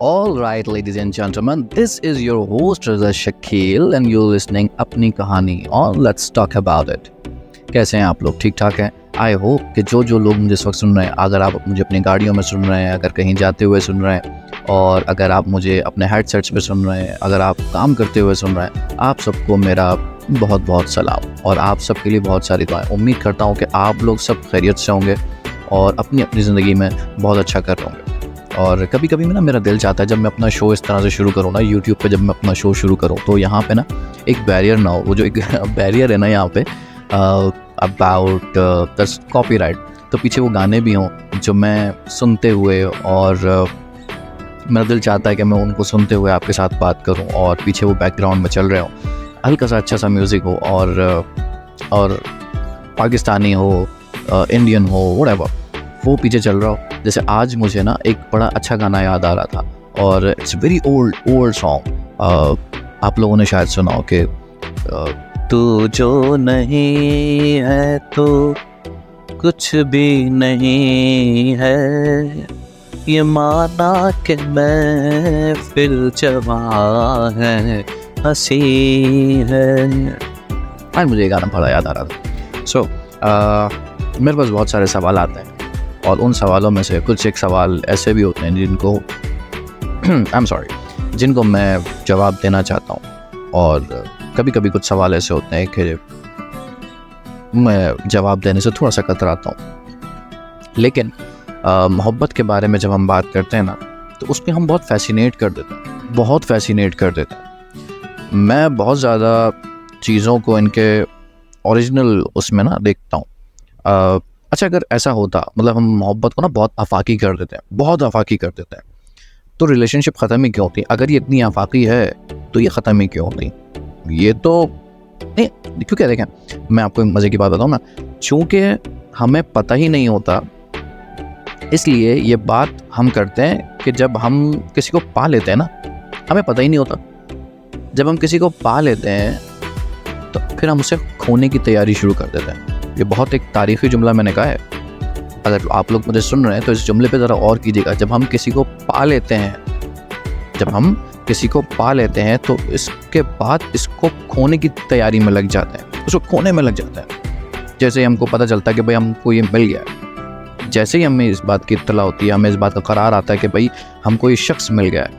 All right, ladies and gentlemen, this is your host Raza Shakil and you're listening अपनी कहानी और let's talk about it. कैसे हैं आप लोग? ठीक ठाक हैं? आई होप कि जो लोग मुझे इस वक्त सुन रहे हैं, अगर आप मुझे अपनी गाड़ियों में सुन रहे हैं, अगर कहीं जाते हुए सुन रहे हैं और अगर आप मुझे अपने हेडसेट्स पे सुन रहे हैं, अगर आप काम करते हुए सुन रहे हैं, आप सबको मेरा बहुत बहुत सलाम और आप सबके लिए बहुत सारी दुआएं। उम्मीद करता हूँ कि आप लोग सब खैरियत से होंगे और अपनी अपनी ज़िंदगी में बहुत अच्छा कर रहे होंगे। और कभी कभी ना मेरा दिल चाहता है जब मैं अपना शो इस तरह से शुरू करूँ ना, यूट्यूब पे जब मैं अपना शो शुरू करूँ तो यहाँ पे ना एक बैरियर ना हो। वो जो एक बैरियर है ना यहाँ पे अबाउट द कॉपीराइट, तो पीछे वो गाने भी हों जो मैं सुनते हुए और मेरा दिल चाहता है कि मैं उनको सुनते हुए आपके साथ बात करूं और पीछे वो बैकग्राउंड में चल रहे हों, हल्का सा अच्छा सा म्यूज़िक हो और पाकिस्तानी हो, इंडियन हो, व्हाटएवर, वो पीछे चल रहा हो। जैसे आज मुझे ना एक बड़ा अच्छा गाना याद आ रहा था और इट्स वेरी ओल्ड सॉन्ग। आप लोगों ने शायद सुना हो कि तू जो नहीं है तो कुछ भी नहीं है, ये माना कि मैं फिर जवां है, हंसी है। आज मुझे ये गाना बड़ा याद आ रहा था। सो मेरे पास बहुत सारे सवाल आते हैं और उन सवालों में से कुछ एक सवाल ऐसे भी होते हैं जिनको मैं जवाब देना चाहता हूँ और कभी कभी कुछ सवाल ऐसे होते हैं कि मैं जवाब देने से थोड़ा सा कतराता हूँ। लेकिन मोहब्बत के बारे में जब हम बात करते हैं ना तो उसमें हम बहुत फैसिनेट कर देते हैं। मैं बहुत ज़्यादा चीज़ों को इनके ओरिजिनल उसमें ना देखता हूँ। अच्छा, अगर ऐसा होता, मतलब हम मोहब्बत को ना बहुत आफाकी कर देते हैं, तो रिलेशनशिप ख़त्म ही क्यों होती? अगर ये इतनी आफाकी है तो ये ख़त्म ही क्यों होती? ये तो नहीं, क्योंकि देखें, मैं आपको मज़े की बात बताऊँ ना, चूँकि हमें पता ही नहीं होता, इसलिए ये बात हम करते हैं कि जब हम किसी को पा लेते हैं ना, हमें पता ही नहीं होता। जब हम किसी को पा लेते हैं तो फिर हम उसे खोने की तैयारी शुरू कर देते हैं। ये बहुत एक तारीख़ी जुमला मैंने कहा है। अगर आप लोग मुझे सुन रहे हैं तो इस जुमले पे ज़रा और कीजिएगा। जब हम किसी को पा लेते हैं तो इसके बाद इसको खोने की तैयारी में लग जाते हैं, उसको खोने में लग जाते हैं। जैसे ही हमको पता चलता है कि भाई हमको ये मिल गया है, जैसे ही हमें इस बात की इत्तला होती है, हमें इस बात का करार आता है कि भाई हमको ये शख्स मिल गया है,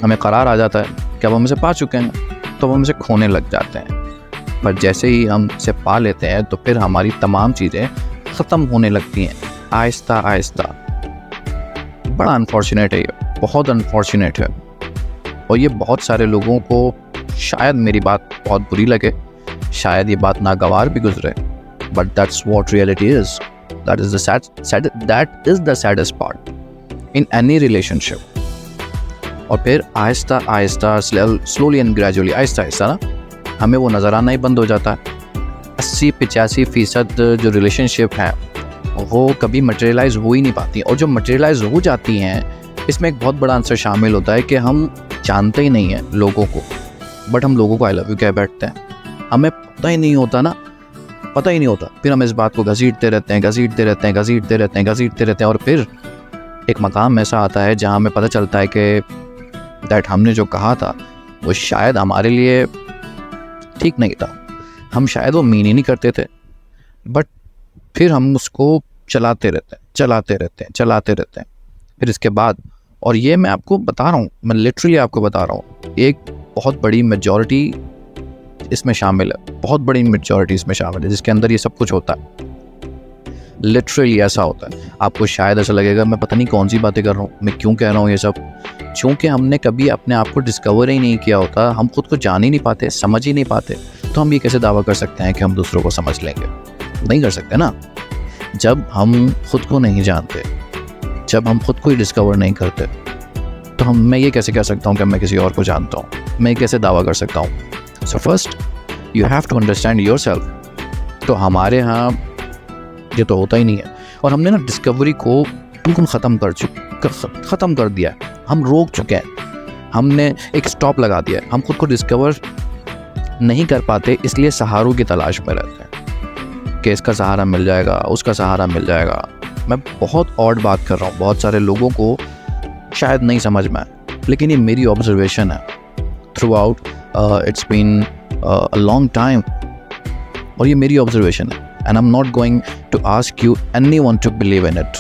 हमें करार आ जाता है कि अब हम इसे पा चुके हैं, तो हम इसे खोने लग जाते हैं। पर जैसे ही हम इसे पा लेते हैं तो फिर हमारी तमाम चीज़ें ख़त्म होने लगती हैं आहिस्ता आहिस्ता। बड़ा अनफॉर्चुनेट है, ये बहुत अनफॉर्चुनेट है। और ये बहुत सारे लोगों को शायद मेरी बात बहुत बुरी लगे, शायद ये बात नागवार भी गुजरे, but that's what reality is. That is the saddest part in any relationship. और फिर Aahista Aahista, slowly and gradually, Aahista Aahista ना हमें वो नज़र आना ही बंद हो जाता है। 80-85% जो रिलेशनशिप हैं वो कभी मटेरियलाइज़ हो ही नहीं पाती, और जो मटेरियलाइज़ हो जाती हैं इसमें एक बहुत बड़ा आंसर शामिल होता है कि हम जानते ही नहीं हैं लोगों को, बट हम लोगों को आई लव यू कह बैठते हैं। हमें पता ही नहीं होता, फिर हम इस बात को घसीटते रहते हैं और फिर एक मकाम ऐसा आता है जहाँ हमें पता चलता है कि दैट हमने जो कहा था वो शायद हमारे लिए ठीक नहीं था, हम शायद वो मीन ही नहीं करते थे, बट फिर हम उसको चलाते रहते हैं। फिर इसके बाद, और ये मैं आपको बता रहा हूँ, मैं लिटरली आपको बता रहा हूँ, एक बहुत बड़ी मेजॉरिटी इसमें शामिल है, जिसके अंदर ये सब कुछ होता है। लिटरली ऐसा होता है। आपको शायद ऐसा लगेगा मैं पता नहीं कौन सी बातें कर रहा हूँ, मैं क्यों कह रहा हूँ ये सब, चूँकि हमने कभी अपने आप को डिस्कवर ही नहीं किया होता, हम खुद को जान ही नहीं पाते, समझ ही नहीं पाते, तो हम ये कैसे दावा कर सकते हैं कि हम दूसरों को समझ लेंगे? नहीं कर सकते ना। जब हम खुद को नहीं जानते, जब हम खुद को ही डिस्कवर नहीं करते, तो मैं ये कैसे कह सकता हूँ कि मैं किसी और को जानता हूँ? मैं कैसे दावा कर सकता हूँ? So first you have to understand yourself. तो हमारे यहाँ ये तो होता ही नहीं है, और हमने ना डिस्कवरी को बिल्कुल ख़त्म कर दिया है। हम रोक चुके हैं, हमने एक स्टॉप लगा दिया है। हम खुद को डिस्कवर नहीं कर पाते, इसलिए सहारों की तलाश में रहते हैं कि इसका सहारा मिल जाएगा, उसका सहारा मिल जाएगा। मैं बहुत ऑड बात कर रहा हूँ। बहुत सारे लोगों को शायद नहीं समझ में आए, लेकिन ये मेरी ऑब्जर्वेशन है throughout, it's been a long time, और ये मेरी ऑब्जर्वेशन है। And I am not going to ask you anyone to believe in it,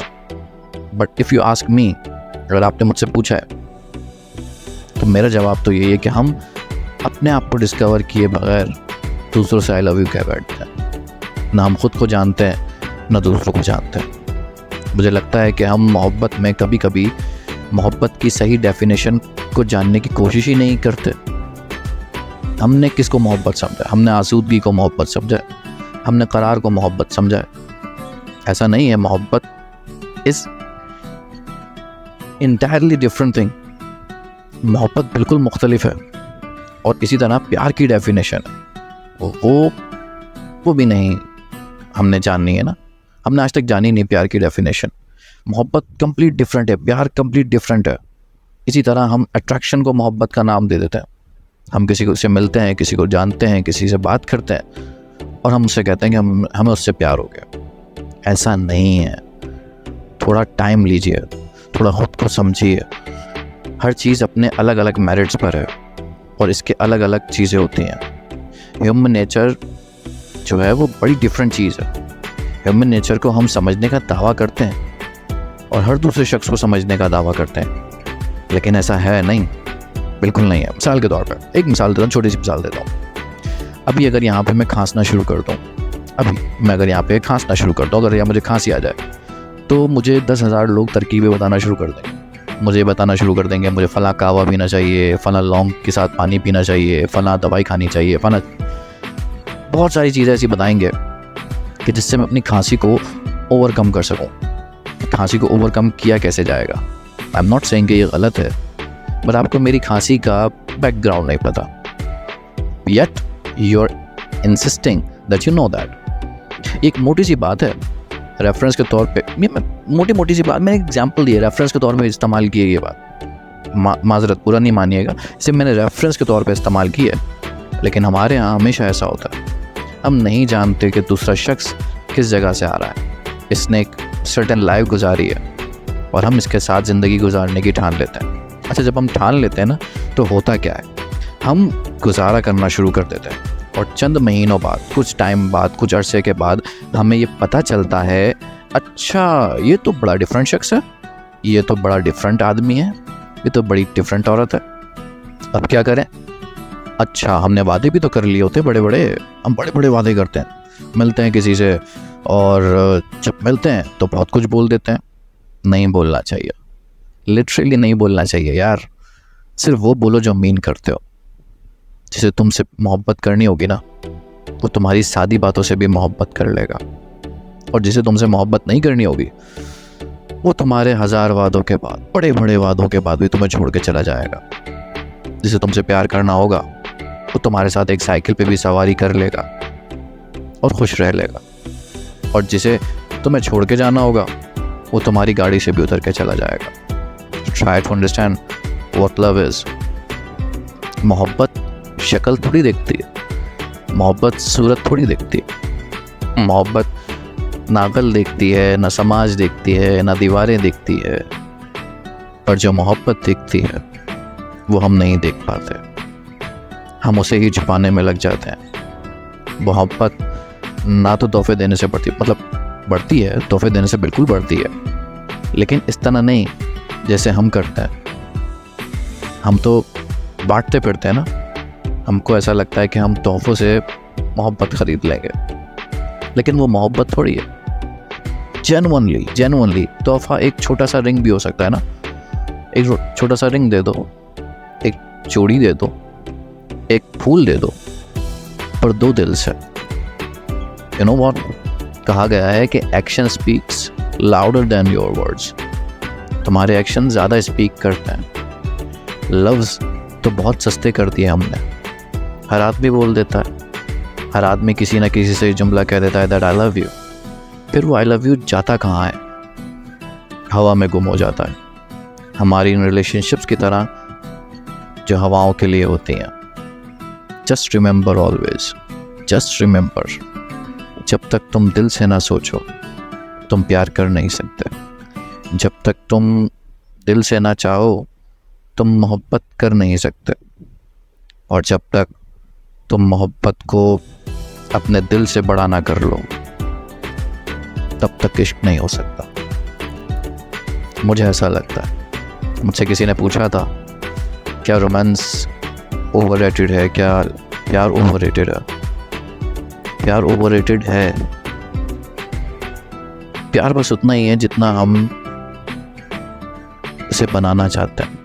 but if you ask me, अगर आपने मुझसे पूछा है तो मेरा जवाब तो यही है कि हम अपने आप को डिस्कवर किए बगैर दूसरों से आई लव यू कह बैठते हैं। ना हम खुद को जानते हैं, ना दूसरों को जानते हैं। मुझे लगता है कि हम मोहब्बत में कभी कभी मोहब्बत की सही डेफिनेशन को जानने की कोशिश ही नहीं करते। हमने किसको मोहब्बत समझा? हमने आसूदगी को मोहब्बत समझा, हमने करार को मोहब्बत समझा। ऐसा नहीं है, मोहब्बत इज़ इंटायरली डिफरेंट थिंग। मोहब्बत बिल्कुल मुख्तलिफ है, और इसी तरह प्यार की डेफिनेशन है वो भी नहीं हमने जाननी है ना। हमने आज तक जानी नहीं प्यार की डेफिनेशन। मोहब्बत कंप्लीट डिफरेंट है, प्यार कंप्लीट डिफरेंट है। इसी तरह हम अट्रैक्शन को मोहब्बत का नाम दे देते हैं। हम किसी को से मिलते हैं, किसी को जानते हैं, किसी से बात करते हैं, और हम उससे कहते हैं कि हमें उससे प्यार हो गया। ऐसा नहीं है। थोड़ा टाइम लीजिए, थोड़ा खुद को समझिए। हर चीज़ अपने अलग अलग मेरिट्स पर है, और इसके अलग अलग चीज़ें होती हैं। ह्यूमन नेचर जो है वो बड़ी डिफरेंट चीज़ है। ह्यूमन नेचर को हम समझने का दावा करते हैं, और हर दूसरे शख्स को समझने का दावा करते हैं, लेकिन ऐसा है नहीं, बिल्कुल नहीं है। मिसाल के तौर पर एक मिसाल देता हूँ, छोटी सी मिसाल देता हूँ। अभी अगर यहाँ पे मैं खांसना शुरू कर दूँ, अगर यहाँ मुझे खांसी आ जाए, तो मुझे 10,000 लोग तरकीबें बताना शुरू कर देंगे। मुझे बताना शुरू कर देंगे मुझे फ़लाँ कहवा पीना चाहिए, फ़लाँ लौंग के साथ पानी पीना चाहिए, फ़लाँ दवाई खानी चाहिए, फ़लाँ बहुत सारी चीज़ें ऐसी बताएंगे कि जिससे मैं अपनी खांसी को ओवरकम कर सकूं। खांसी को ओवरकम किया कैसे जाएगा? आई एम नॉट सेइंग कि ये गलत है, बट आपको मेरी खांसी का बैकग्राउंड नहीं पता, yet you are insisting that you know that. एक मोटी सी बात है, रेफरेंस के तौर पे मोटी सी बात मैंने एग्जांपल दिया, रेफरेंस के तौर पे इस्तेमाल की है ये बात। माजरत पूरा नहीं मानिएगा, इसे मैंने रेफरेंस के तौर पे इस्तेमाल की है। लेकिन हमारे यहाँ हमेशा ऐसा होता है, हम नहीं जानते कि दूसरा शख्स किस जगह से आ रहा है। इसने एक सर्टेन लाइफ गुजारी है, और हम इसके साथ ज़िंदगी गुजारने की ठान लेते हैं। अच्छा, जब हम ठान लेते हैं ना, तो होता क्या है, हम गुजारा करना शुरू कर देते हैं, और चंद महीनों बाद, कुछ टाइम बाद, कुछ अरसे के बाद हमें ये पता चलता है, अच्छा ये तो बड़ा डिफरेंट शख्स है, ये तो बड़ा डिफरेंट आदमी है, ये तो बड़ी डिफरेंट औरत है। अब क्या करें? अच्छा, हमने वादे भी तो कर लिए होते बड़े बड़े, हम बड़े बड़े वादे करते हैं, मिलते हैं किसी से, और जब मिलते हैं तो बहुत कुछ बोल देते हैं। नहीं बोलना चाहिए, लिटरली नहीं बोलना चाहिए यार। सिर्फ वो बोलो जो मीन करते हो। जिसे तुमसे मोहब्बत करनी होगी ना, वो तुम्हारी सादी बातों से भी मोहब्बत कर लेगा, और जिसे तुमसे मोहब्बत नहीं करनी होगी, वो तुम्हारे 1000 वादों के बाद, बड़े बड़े वादों के बाद भी तुम्हें छोड़ के चला जाएगा। जिसे तुमसे प्यार करना होगा, वो तुम्हारे साथ एक साइकिल पे भी सवारी कर लेगा और खुश रह लेगा, और जिसे तुम्हें छोड़ के जाना होगा, वो तुम्हारी गाड़ी से भी उतर के चला जाएगा। Try to understand what love is. मोहब्बत शक्ल थोड़ी देखती है, मोहब्बत सूरत थोड़ी देखती है। मोहब्बत ना अकल देखती है, ना समाज देखती है, ना दीवारें देखती है, पर जो मोहब्बत देखती है वो हम नहीं देख पाते, हम उसे ही छुपाने में लग जाते हैं। मोहब्बत ना तो तोहफे देने से बढ़ती है, तोहफे देने से बिल्कुल बढ़ती है, लेकिन इस तरह नहीं जैसे हम करते हैं। हम तो बांटते फिरते हैं ना, हमको ऐसा लगता है कि हम तोहफों से मोहब्बत ख़रीद लेंगे, लेकिन वो मोहब्बत थोड़ी है। जेन्युइनली तोहफा एक छोटा सा रिंग भी हो सकता है ना। एक छोटा सा रिंग दे दो, एक चूड़ी दे दो, एक फूल दे दो, पर दो दिल से। यू नो व्हाट, कहा गया है कि action speaks louder than your words. तुम्हारे एक्शन ज़्यादा स्पीक करते हैं। लफ्ज़ तो बहुत सस्ते कर दिए हमने, हर आदमी बोल देता है, हर आदमी किसी ना किसी से जुमला कह देता है दैट आई लव यू। फिर वो आई लव यू जाता कहाँ है? हवा में गुम हो जाता है। हमारी इन रिलेशनशिप्स की तरह जो हवाओं के लिए होती हैं। Just remember always, just remember, जब तक तुम दिल से ना सोचो तुम प्यार कर नहीं सकते। जब तक तुम दिल से ना चाहो तुम मोहब्बत कर नहीं सकते, और जब तक तुम मोहब्बत को अपने दिल से बड़ा ना कर लो तब तक इश्क नहीं हो सकता। मुझे ऐसा लगता है। मुझसे किसी ने पूछा था क्या रोमांस ओवररेटेड है, क्या प्यार ओवररेटेड है? प्यार ओवररेटेड है। प्यार बस उतना ही है जितना हम इसे बनाना चाहते हैं।